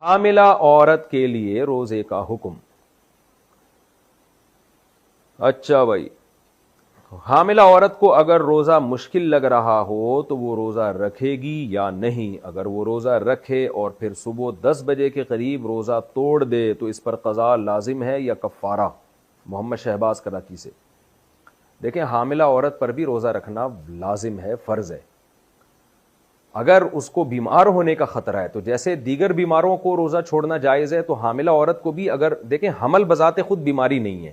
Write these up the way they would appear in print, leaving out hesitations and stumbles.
حاملہ عورت کے لیے روزے کا حکم. اچھا بھائی, حاملہ عورت کو اگر روزہ مشکل لگ رہا ہو تو وہ روزہ رکھے گی یا نہیں؟ اگر وہ روزہ رکھے اور پھر صبح 10 بجے کے قریب روزہ توڑ دے تو اس پر قضا لازم ہے یا کفارہ؟ محمد شہباز کراچی سے. دیکھیں, حاملہ عورت پر بھی روزہ رکھنا لازم ہے, فرض ہے. اگر اس کو بیمار ہونے کا خطرہ ہے تو جیسے دیگر بیماروں کو روزہ چھوڑنا جائز ہے تو حاملہ عورت کو بھی, اگر دیکھیں حمل بذات خود بیماری نہیں ہے.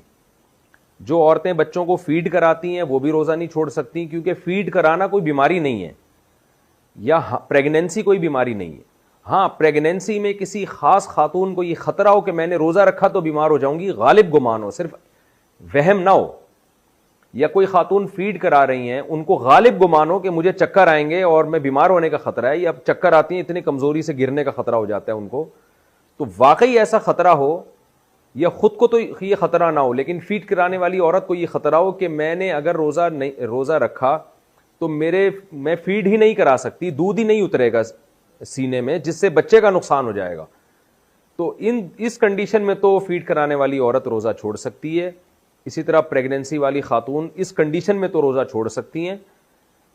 جو عورتیں بچوں کو فیڈ کراتی ہیں وہ بھی روزہ نہیں چھوڑ سکتی, کیونکہ فیڈ کرانا کوئی بیماری نہیں ہے, یا پریگنینسی کوئی بیماری نہیں ہے. ہاں, پریگنینسی میں کسی خاص خاتون کو یہ خطرہ ہو کہ میں نے روزہ رکھا تو بیمار ہو جاؤں گی, غالب گمان ہو, صرف وہم نہ ہو, یا کوئی خاتون فیڈ کرا رہی ہیں ان کو غالب گمان ہو کہ مجھے چکر آئیں گے اور میں بیمار ہونے کا خطرہ ہے, یا چکر آتی ہیں اتنی کمزوری سے گرنے کا خطرہ ہو جاتا ہے ان کو, تو واقعی ایسا خطرہ ہو, یا خود کو تو یہ خطرہ نہ ہو لیکن فیڈ کرانے والی عورت کو یہ خطرہ ہو کہ میں نے اگر روزہ رکھا تو میں فیڈ ہی نہیں کرا سکتی, دودھ ہی نہیں اترے گا سینے میں, جس سے بچے کا نقصان ہو جائے گا, تو اس کنڈیشن میں تو فیڈ کرانے والی عورت روزہ چھوڑ سکتی ہے. اسی طرح پریگنینسی والی خاتون اس کنڈیشن میں تو روزہ چھوڑ سکتی ہیں.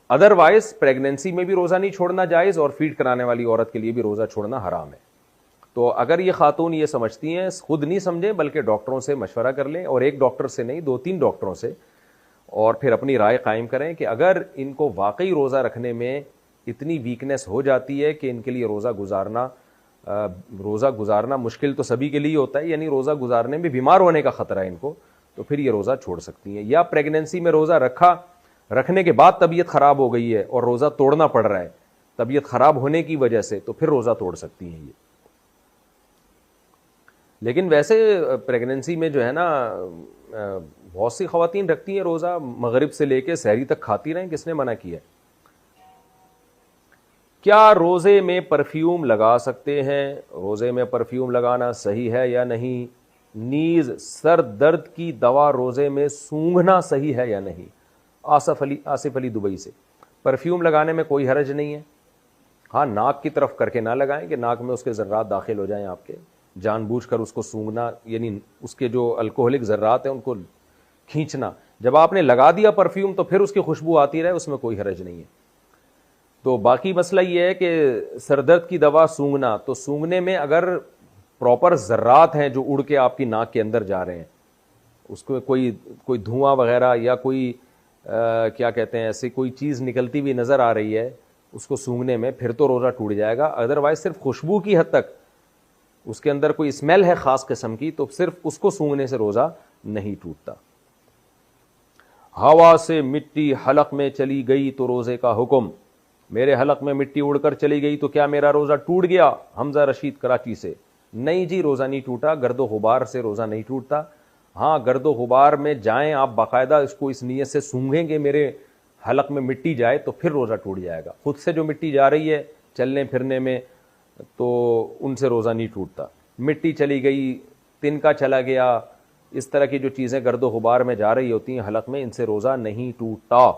ادروائز پریگنینسی میں بھی روزہ نہیں چھوڑنا جائز, اور فیڈ کرانے والی عورت کے لیے بھی روزہ چھوڑنا حرام ہے. تو اگر یہ خاتون یہ سمجھتی ہیں, خود نہیں سمجھیں بلکہ ڈاکٹروں سے مشورہ کر لیں, اور ایک ڈاکٹر سے نہیں 2-3 ڈاکٹروں سے, اور پھر اپنی رائے قائم کریں کہ اگر ان کو واقعی روزہ رکھنے میں اتنی ویکنیس ہو جاتی ہے کہ ان کے لیے روزہ گزارنا مشکل تو سبھی کے لیے ہوتا ہے, یعنی روزہ گزارنے میں بیمار ہونے کا خطرہ ہے ان کو, تو پھر یہ روزہ چھوڑ سکتی ہیں. یا پریگنینسی میں روزہ رکھنے کے بعد طبیعت خراب ہو گئی ہے اور روزہ توڑنا پڑ رہا ہے طبیعت خراب ہونے کی وجہ سے, تو پھر روزہ توڑ سکتی ہیں یہ. لیکن ویسے پریگنینسی میں جو ہے نا, بہت سی خواتین رکھتی ہیں روزہ, مغرب سے لے کے سحری تک کھاتی رہیں, کس نے منع کیا؟ کیا روزے میں پرفیوم لگا سکتے ہیں؟ روزے میں پرفیوم لگانا صحیح ہے یا نہیں؟ نیز سر درد کی دوا روزے میں سونگھنا صحیح ہے یا نہیں؟ آصف علی دبئی سے. پرفیوم لگانے میں کوئی حرج نہیں ہے. ہاں, ناک کی طرف کر کے نہ لگائیں کہ ناک میں اس کے ذرات داخل ہو جائیں آپ کے, جان بوجھ کر اس کو سونگھنا, یعنی اس کے جو الکوہلک ذرات ہیں ان کو کھینچنا. جب آپ نے لگا دیا پرفیوم تو پھر اس کی خوشبو آتی رہے, اس میں کوئی حرج نہیں ہے. تو باقی مسئلہ یہ ہے کہ سر درد کی دوا سونگھنا, تو سونگھنے میں اگر پراپر ذرات ہیں جو اڑ کے آپ کی ناک کے اندر جا رہے ہیں, اس کو کوئی دھواں وغیرہ یا کوئی کیا کہتے ہیں ایسی کوئی چیز نکلتی ہوئی نظر آ رہی ہے اس کو سونگھنے میں, پھر تو روزہ ٹوٹ جائے گا. ادروائز صرف خوشبو کی حد تک, اس کے اندر کوئی اسمیل ہے خاص قسم کی, تو صرف اس کو سونگھنے سے روزہ نہیں ٹوٹتا. ہوا سے مٹی حلق میں چلی گئی تو روزے کا حکم. میرے حلق میں مٹی اڑ کر چلی گئی تو کیا میرا روزہ ٹوٹ گیا؟ حمزہ رشید کراچی سے. نہیں جی, روزہ نہیں ٹوٹا, گرد و غبار سے روزہ نہیں ٹوٹتا. ہاں, گرد و غبار میں جائیں آپ باقاعدہ اس کو اس نیت سے سونگھیں کہ میرے حلق میں مٹی جائے, تو پھر روزہ ٹوٹ جائے گا. خود سے جو مٹی جا رہی ہے چلنے پھرنے میں, تو ان سے روزہ نہیں ٹوٹتا. مٹی چلی گئی, تنکا چلا گیا, اس طرح کی جو چیزیں گرد و غبار میں جا رہی ہوتی ہیں حلق میں, ان سے روزہ نہیں ٹوٹتا.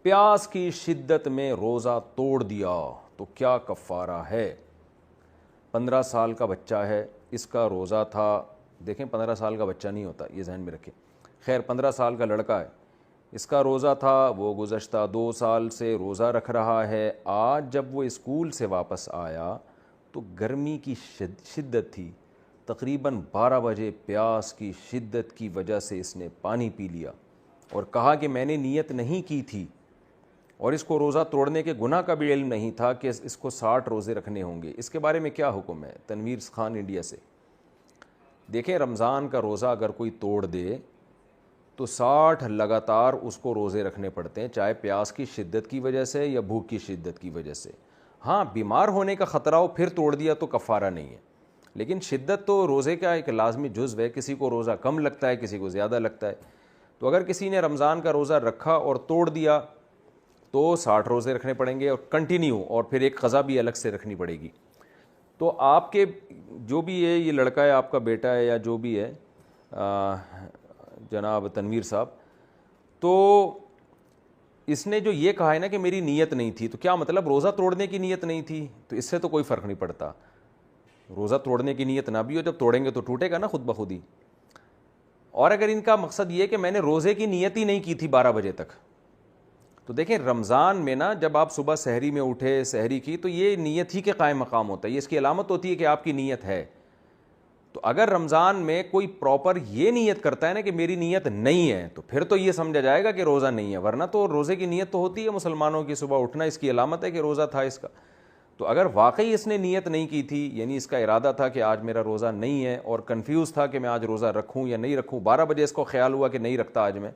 پیاس کی شدت میں روزہ توڑ دیا تو کیا کفارہ ہے؟ 15 سال کا بچہ ہے, اس کا روزہ تھا, دیکھیں 15 سال کا بچہ نہیں ہوتا, یہ ذہن میں رکھیں. خیر 15 سال کا لڑکا ہے, اس کا روزہ تھا, وہ گزشتہ 2 سال سے روزہ رکھ رہا ہے. آج جب وہ اسکول سے واپس آیا تو گرمی کی شدت تھی, تقریباً 12 بجے پیاس کی شدت کی وجہ سے اس نے پانی پی لیا اور کہا کہ میں نے نیت نہیں کی تھی, اور اس کو روزہ توڑنے کے گناہ کا بھی علم نہیں تھا کہ اس کو 60 روزے رکھنے ہوں گے. اس کے بارے میں کیا حکم ہے؟ تنویر خان انڈیا سے. دیکھیں, رمضان کا روزہ اگر کوئی توڑ دے تو 60 لگاتار اس کو روزے رکھنے پڑتے ہیں, چاہے پیاس کی شدت کی وجہ سے یا بھوک کی شدت کی وجہ سے. ہاں, بیمار ہونے کا خطرہ ہو پھر توڑ دیا تو کفارہ نہیں ہے, لیکن شدت تو روزے کا ایک لازمی جزو ہے. کسی کو روزہ کم لگتا ہے, کسی کو زیادہ لگتا ہے. تو اگر کسی نے رمضان کا روزہ رکھا اور توڑ دیا تو 60 روزے رکھنے پڑیں گے اور کنٹینیو, اور پھر ایک قضا بھی الگ سے رکھنی پڑے گی. تو آپ کے جو بھی ہے, یہ لڑکا ہے, آپ کا بیٹا ہے یا جو بھی ہے جناب تنویر صاحب, تو اس نے جو یہ کہا ہے نا کہ میری نیت نہیں تھی, تو کیا مطلب روزہ توڑنے کی نیت نہیں تھی؟ تو اس سے تو کوئی فرق نہیں پڑتا. روزہ توڑنے کی نیت نہ بھی ہو، جب توڑیں گے تو ٹوٹے گا نا خود بخود ہی. اور اگر ان کا مقصد یہ کہ میں نے روزے کی نیت ہی نہیں کی تھی 12 بجے تک، تو دیکھیں رمضان میں نا جب آپ صبح سحری میں اٹھے، سحری کی، تو یہ نیت ہی کے قائم مقام ہوتا ہے، یہ اس کی علامت ہوتی ہے کہ آپ کی نیت ہے. تو اگر رمضان میں کوئی پراپر یہ نیت کرتا ہے نا کہ میری نیت نہیں ہے، تو پھر تو یہ سمجھا جائے گا کہ روزہ نہیں ہے، ورنہ تو روزے کی نیت تو ہوتی ہے مسلمانوں کی، صبح اٹھنا اس کی علامت ہے کہ روزہ تھا اس کا. تو اگر واقعی اس نے نیت نہیں کی تھی، یعنی اس کا ارادہ تھا کہ آج میرا روزہ نہیں ہے، اور کنفیوز تھا کہ میں آج روزہ رکھوں یا نہیں رکھوں، 12 بجے اس کو خیال ہوا کہ نہیں رکھتا آج میں،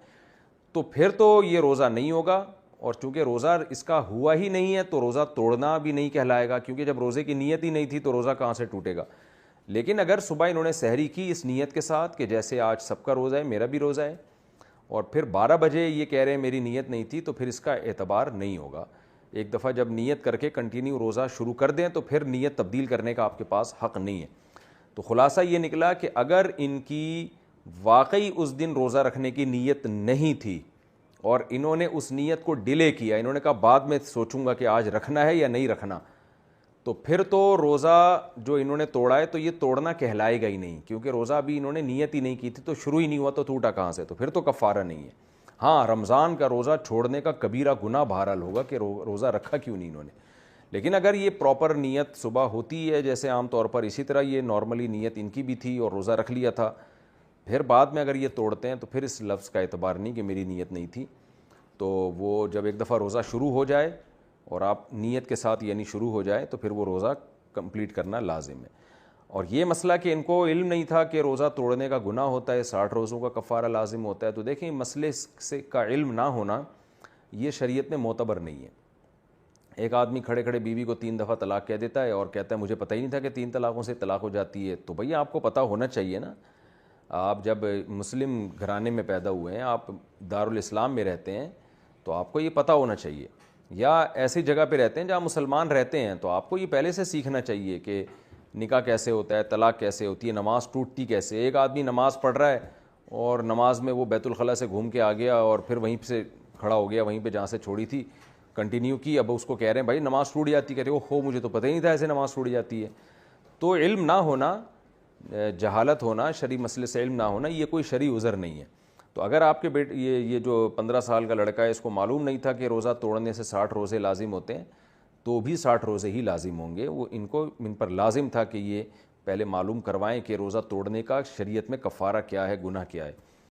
تو پھر تو یہ روزہ نہیں ہوگا. اور چونکہ روزہ اس کا ہوا ہی نہیں ہے تو روزہ توڑنا بھی نہیں کہلائے گا، کیونکہ جب روزے کی نیت ہی نہیں تھی تو روزہ کہاں سے ٹوٹے گا. لیکن اگر صبح انہوں نے سحری کی اس نیت کے ساتھ کہ جیسے آج سب کا روزہ ہے میرا بھی روزہ ہے، اور پھر 12 بجے یہ کہہ رہے ہیں میری نیت نہیں تھی، تو پھر اس کا اعتبار نہیں ہوگا. ایک دفعہ جب نیت کر کے کنٹینیو روزہ شروع کر دیں تو پھر نیت تبدیل کرنے کا آپ کے پاس حق نہیں ہے. تو خلاصہ یہ نکلا کہ اگر ان کی واقعی اس دن روزہ رکھنے کی نیت نہیں تھی اور انہوں نے اس نیت کو ڈیلے کیا، انہوں نے کہا بعد میں سوچوں گا کہ آج رکھنا ہے یا نہیں رکھنا، تو پھر تو روزہ جو انہوں نے توڑا ہے تو یہ توڑنا کہلائے گا ہی نہیں، کیونکہ روزہ ابھی انہوں نے نیت ہی نہیں کی تھی، تو شروع ہی نہیں ہوا تو ٹوٹا کہاں سے، تو پھر تو کفارہ نہیں ہے. ہاں رمضان کا روزہ چھوڑنے کا کبیرہ گناہ بہرحال ہوگا کہ روزہ رکھا کیوں نہیں انہوں نے. لیکن اگر یہ پراپر نیت صبح ہوتی ہے جیسے عام طور پر، اسی طرح یہ نارملی نیت ان کی بھی تھی اور روزہ رکھ لیا تھا، پھر بعد میں اگر یہ توڑتے ہیں تو پھر اس لفظ کا اعتبار نہیں کہ میری نیت نہیں تھی. تو وہ جب ایک دفعہ روزہ شروع ہو جائے اور آپ نیت کے ساتھ یعنی شروع ہو جائے تو پھر وہ روزہ کمپلیٹ کرنا لازم ہے. اور یہ مسئلہ کہ ان کو علم نہیں تھا کہ روزہ توڑنے کا گناہ ہوتا ہے، 60 روزوں کا کفارہ لازم ہوتا ہے، تو دیکھیں مسئلے سے کا علم نہ ہونا یہ شریعت میں معتبر نہیں ہے. ایک آدمی کھڑے کھڑے بیوی کو 3 دفعہ طلاق کہہ دیتا ہے اور کہتا ہے مجھے پتہ ہی نہیں تھا کہ 3 طلاقوں سے طلاق ہو جاتی ہے. تو بھئی آپ کو پتہ ہونا چاہیے نا، آپ جب مسلم گھرانے میں پیدا ہوئے ہیں، آپ دارالاسلام میں رہتے ہیں، تو آپ کو یہ پتہ ہونا چاہیے. یا ایسی جگہ پہ رہتے ہیں جہاں مسلمان رہتے ہیں تو آپ کو یہ پہلے سے سیکھنا چاہیے کہ نکاح کیسے ہوتا ہے، طلاق کیسے ہوتی ہے، نماز ٹوٹتی کیسے. ایک آدمی نماز پڑھ رہا ہے اور نماز میں وہ بیت الخلاء سے گھوم کے آ گیا اور پھر وہیں سے کھڑا ہو گیا، وہیں پہ جہاں سے چھوڑی تھی کنٹینیو کی. اب اس کو کہہ رہے ہیں بھائی نماز ٹوٹ جاتی، کہہ رہے ہو مجھے تو پتہ ہی نہیں تھا ایسے نماز ٹوٹ جاتی ہے. تو علم نہ ہونا، جہالت ہونا، شرعی مسئلے سے علم نہ ہونا، یہ کوئی شرعی عذر نہیں ہے. تو اگر آپ کے بیٹے یہ جو 15 سال کا لڑکا ہے اس کو معلوم نہیں تھا کہ روزہ توڑنے سے 60 روزے لازم ہوتے ہیں، تو بھی 60 روزے ہی لازم ہوں گے. وہ ان پر لازم تھا کہ یہ پہلے معلوم کروائیں کہ روزہ توڑنے کا شریعت میں کفارہ کیا ہے، گناہ کیا ہے.